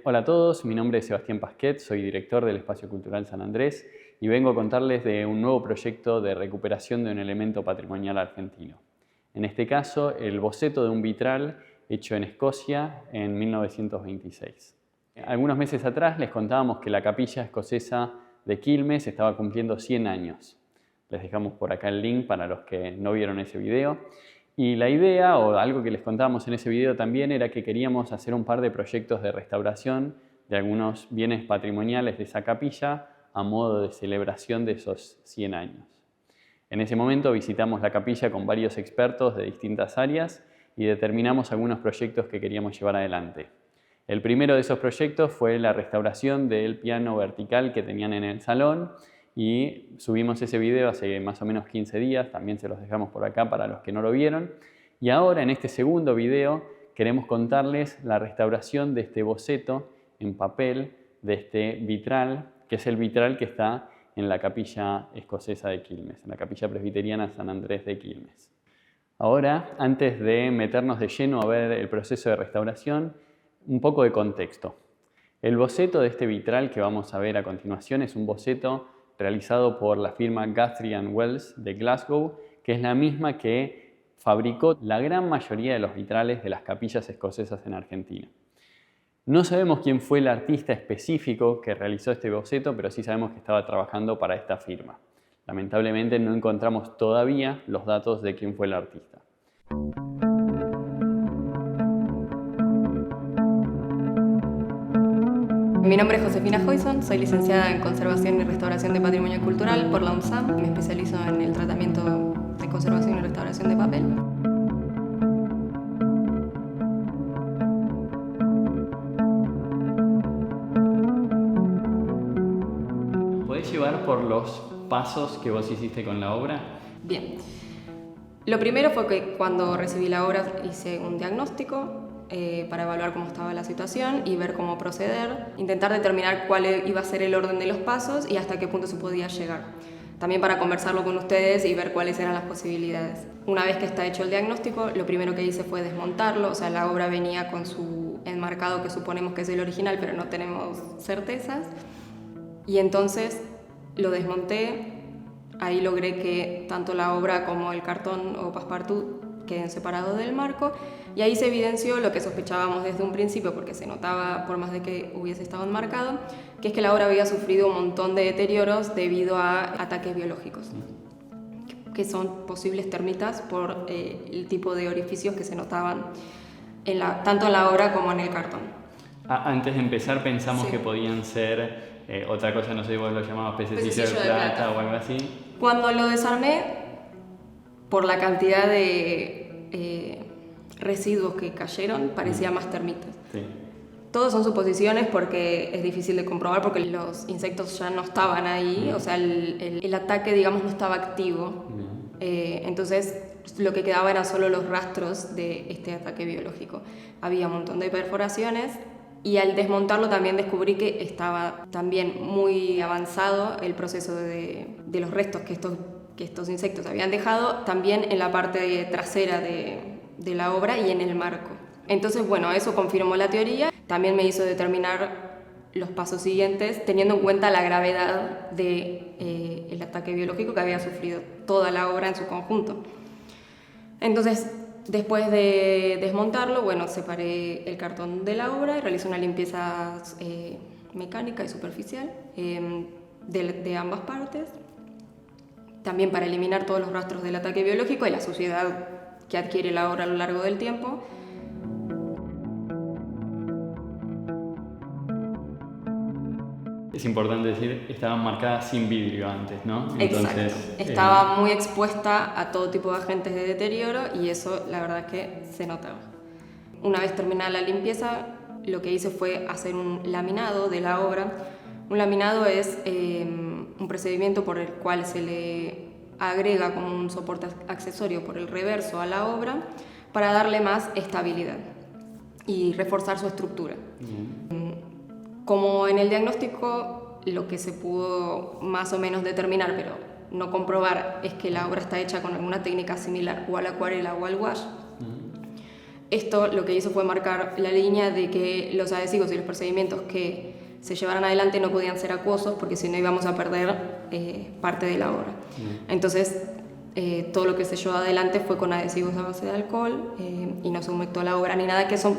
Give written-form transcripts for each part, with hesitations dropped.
Hola a todos, mi nombre es Sebastián Pasquet, soy director del Espacio Cultural San Andrés y vengo a contarles de un nuevo proyecto de recuperación de un elemento patrimonial argentino. En este caso, el boceto de un vitral hecho en Escocia en 1926. Algunos meses atrás les contábamos que la capilla escocesa de Quilmes estaba cumpliendo 100 años. Les dejamos por acá el link para los que no vieron ese video. Y la idea, o algo que les contábamos en ese video también, era que queríamos hacer un par de proyectos de restauración de algunos bienes patrimoniales de esa capilla a modo de celebración de esos 100 años. En ese momento visitamos la capilla con varios expertos de distintas áreas y determinamos algunos proyectos que queríamos llevar adelante. El primero de esos proyectos fue la restauración del piano vertical que tenían en el salón y subimos ese video hace más o menos 15 días, también se los dejamos por acá para los que no lo vieron. Y ahora en este segundo video queremos contarles la restauración de este boceto en papel de este vitral, que es el vitral que está en la capilla escocesa de Quilmes, en la capilla presbiteriana San Andrés de Quilmes. Ahora, antes de meternos de lleno a ver el proceso de restauración, un poco de contexto. El boceto de este vitral que vamos a ver a continuación es un boceto realizado por la firma Guthrie & Wells de Glasgow, que es la misma que fabricó la gran mayoría de los vitrales de las capillas escocesas en Argentina. No sabemos quién fue el artista específico que realizó este boceto, pero sí sabemos que estaba trabajando para esta firma. Lamentablemente no encontramos todavía los datos de quién fue el artista. Mi nombre es Josefina Joyson, soy licenciada en Conservación y Restauración de Patrimonio Cultural por la UNSAM. Me especializo en el tratamiento de conservación y restauración de papel. ¿Podés llevar por los pasos que vos hiciste con la obra? Bien. Lo primero fue que cuando recibí la obra hice un diagnóstico para evaluar cómo estaba la situación y ver cómo proceder, intentar determinar cuál iba a ser el orden de los pasos y hasta qué punto se podía llegar. También para conversarlo con ustedes y ver cuáles eran las posibilidades. Una vez que está hecho el diagnóstico, lo primero que hice fue desmontarlo, o sea, la obra venía con su enmarcado que suponemos que es el original, pero no tenemos certezas. Y entonces lo desmonté, ahí logré que tanto la obra como el cartón o passepartout queden separados del marco y ahí se evidenció lo que sospechábamos desde un principio porque se notaba, por más de que hubiese estado enmarcado, que es que la obra había sufrido un montón de deterioros debido a ataques biológicos, que son posibles termitas por el tipo de orificios que se notaban tanto en la obra como en el cartón. Antes de empezar pensamos Sí. que podían ser otra cosa, no sé, vos lo llamabas pececillo de plata o algo así. Cuando lo desarmé, por la cantidad de residuos que cayeron, parecía más termitas. Sí. Todos son suposiciones porque es difícil de comprobar porque los insectos ya no estaban ahí, o sea, el ataque, digamos, no estaba activo. Entonces, lo que quedaba eran solo los rastros de este ataque biológico. Había un montón de perforaciones y al desmontarlo también descubrí que estaba también muy avanzado el proceso de los restos que estos insectos habían dejado, también en la parte trasera de la obra y en el marco. Entonces, bueno, eso confirmó la teoría. También me hizo determinar los pasos siguientes, teniendo en cuenta la gravedad del ataque biológico que había sufrido toda la obra en su conjunto. Entonces, después de desmontarlo, bueno, separé el cartón de la obra y realicé una limpieza mecánica y superficial de ambas partes, también para eliminar todos los rastros del ataque biológico y la suciedad que adquiere la obra a lo largo del tiempo. Es importante decir, estaban marcadas sin vidrio antes, ¿no? Entonces, exacto. Estaba muy expuesta a todo tipo de agentes de deterioro y eso la verdad es que se notaba. Una vez terminada la limpieza, lo que hice fue hacer un laminado de la obra. Un laminado es un procedimiento por el cual se le agrega como un soporte accesorio por el reverso a la obra para darle más estabilidad y reforzar su estructura. Como en el diagnóstico lo que se pudo más o menos determinar, pero no comprobar, es que la obra está hecha con alguna técnica similar o a la acuarela o al wash, Esto lo que hizo fue marcar la línea de que los adhesivos y los procedimientos que se llevaran adelante no podían ser acuosos, porque si no íbamos a perder parte de la obra. Entonces, todo lo que se llevó adelante fue con adhesivos a base de alcohol y no se humectó la obra ni nada, que son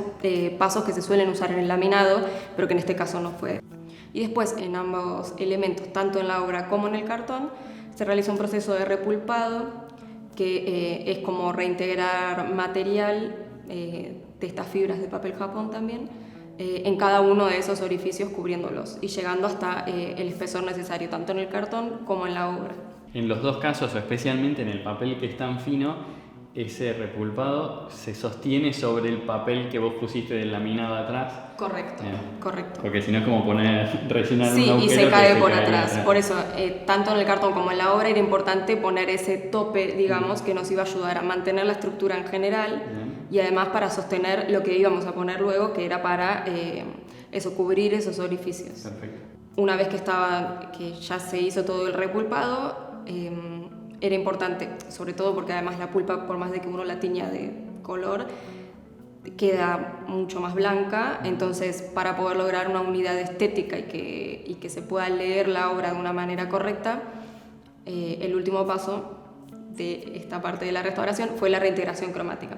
pasos que se suelen usar en el laminado, pero que en este caso no fue. Y después, en ambos elementos, tanto en la obra como en el cartón, se realiza un proceso de repulpado, que es como reintegrar material de estas fibras de papel Japón también, en cada uno de esos orificios, cubriéndolos y llegando hasta el espesor necesario, tanto en el cartón como en la obra. En los dos casos, o especialmente en el papel que es tan fino, ese repulpado se sostiene sobre el papel que vos pusiste del laminado atrás. Correcto, correcto. Porque si no es como rellenar sí, un agujero. Sí, y se cae por atrás. Por eso, tanto en el cartón como en la obra era importante poner ese tope, digamos, que nos iba a ayudar a mantener la estructura en general y además para sostener lo que íbamos a poner luego, que era para cubrir esos orificios. Perfecto. Una vez que ya se hizo todo el repulpado, era importante, sobre todo porque además la pulpa, por más de que uno la tiña de color, queda mucho más blanca. Entonces, para poder lograr una unidad estética y que se pueda leer la obra de una manera correcta, el último paso de esta parte de la restauración fue la reintegración cromática.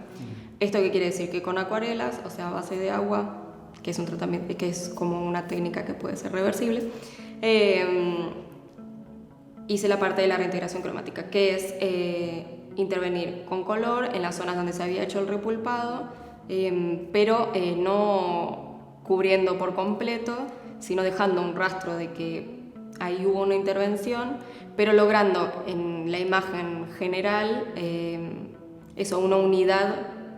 ¿Esto qué quiere decir? Que con acuarelas, o sea, a base de agua, que es un tratamiento, que es como una técnica que puede ser reversible, hice la parte de la reintegración cromática, que es intervenir con color en las zonas donde se había hecho el repulpado, pero no cubriendo por completo, sino dejando un rastro de que ahí hubo una intervención, pero logrando en la imagen general una unidad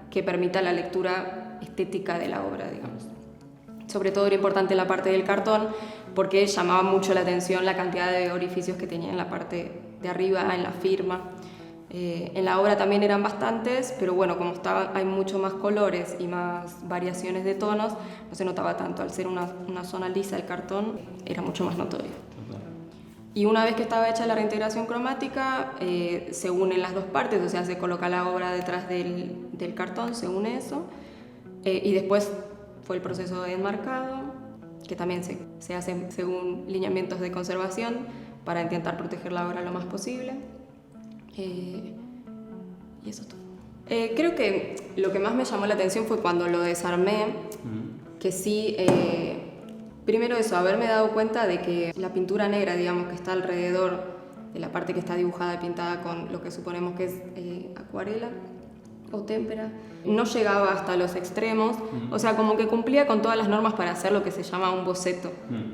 que permita la lectura estética de la obra, digamos. Sobre todo era importante la parte del cartón, porque llamaba mucho la atención la cantidad de orificios que tenía en la parte de arriba, en la firma. En la obra también eran bastantes, pero bueno, como hay mucho más colores y más variaciones de tonos, no se notaba tanto. Al ser una zona lisa el cartón, era mucho más notorio. Y una vez que estaba hecha la reintegración cromática, se unen las dos partes, o sea, se coloca la obra detrás del cartón, se une eso, y después fue el proceso de enmarcado, que también se hace según lineamientos de conservación para intentar proteger la obra lo más posible. Y eso es todo. Creo que lo que más me llamó la atención fue cuando lo desarmé, que sí, primero eso, haberme dado cuenta de que la pintura negra, digamos, que está alrededor de la parte que está dibujada y pintada con lo que suponemos que es acuarela o témpera, no llegaba hasta los extremos, o sea, como que cumplía con todas las normas para hacer lo que se llama un boceto,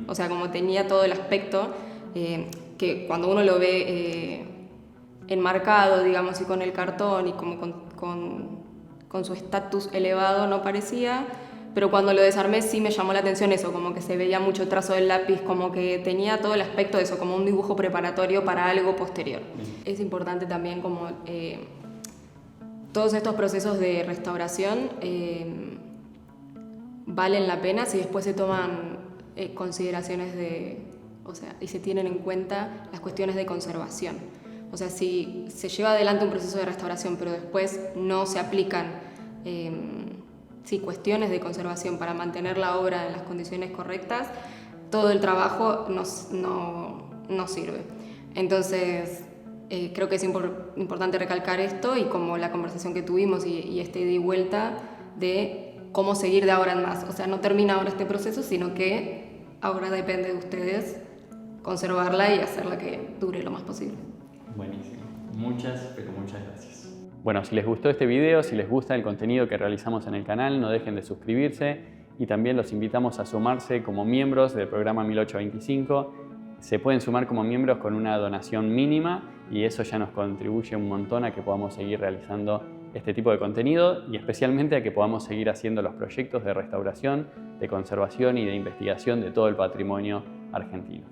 o sea, como tenía todo el aspecto que cuando uno lo ve enmarcado, digamos, y con el cartón y como con su estatus elevado no parecía, pero cuando lo desarmé sí me llamó la atención eso, como que se veía mucho trazo del lápiz, como que tenía todo el aspecto de eso, como un dibujo preparatorio para algo posterior. Es importante también como todos estos procesos de restauración valen la pena si después se toman consideraciones y se tienen en cuenta las cuestiones de conservación. O sea, si se lleva adelante un proceso de restauración, pero después no se aplican cuestiones de conservación para mantener la obra en las condiciones correctas, todo el trabajo no sirve. Entonces, creo que es importante recalcar esto y como la conversación que tuvimos y ida y vuelta de cómo seguir de ahora en más. O sea, no termina ahora este proceso, sino que ahora depende de ustedes conservarla y hacerla que dure lo más posible. Buenísimo. Muchas gracias. Bueno, si les gustó este video, si les gusta el contenido que realizamos en el canal, no dejen de suscribirse y también los invitamos a sumarse como miembros del programa 1825. Se pueden sumar como miembros con una donación mínima y eso ya nos contribuye un montón a que podamos seguir realizando este tipo de contenido y especialmente a que podamos seguir haciendo los proyectos de restauración, de conservación y de investigación de todo el patrimonio argentino.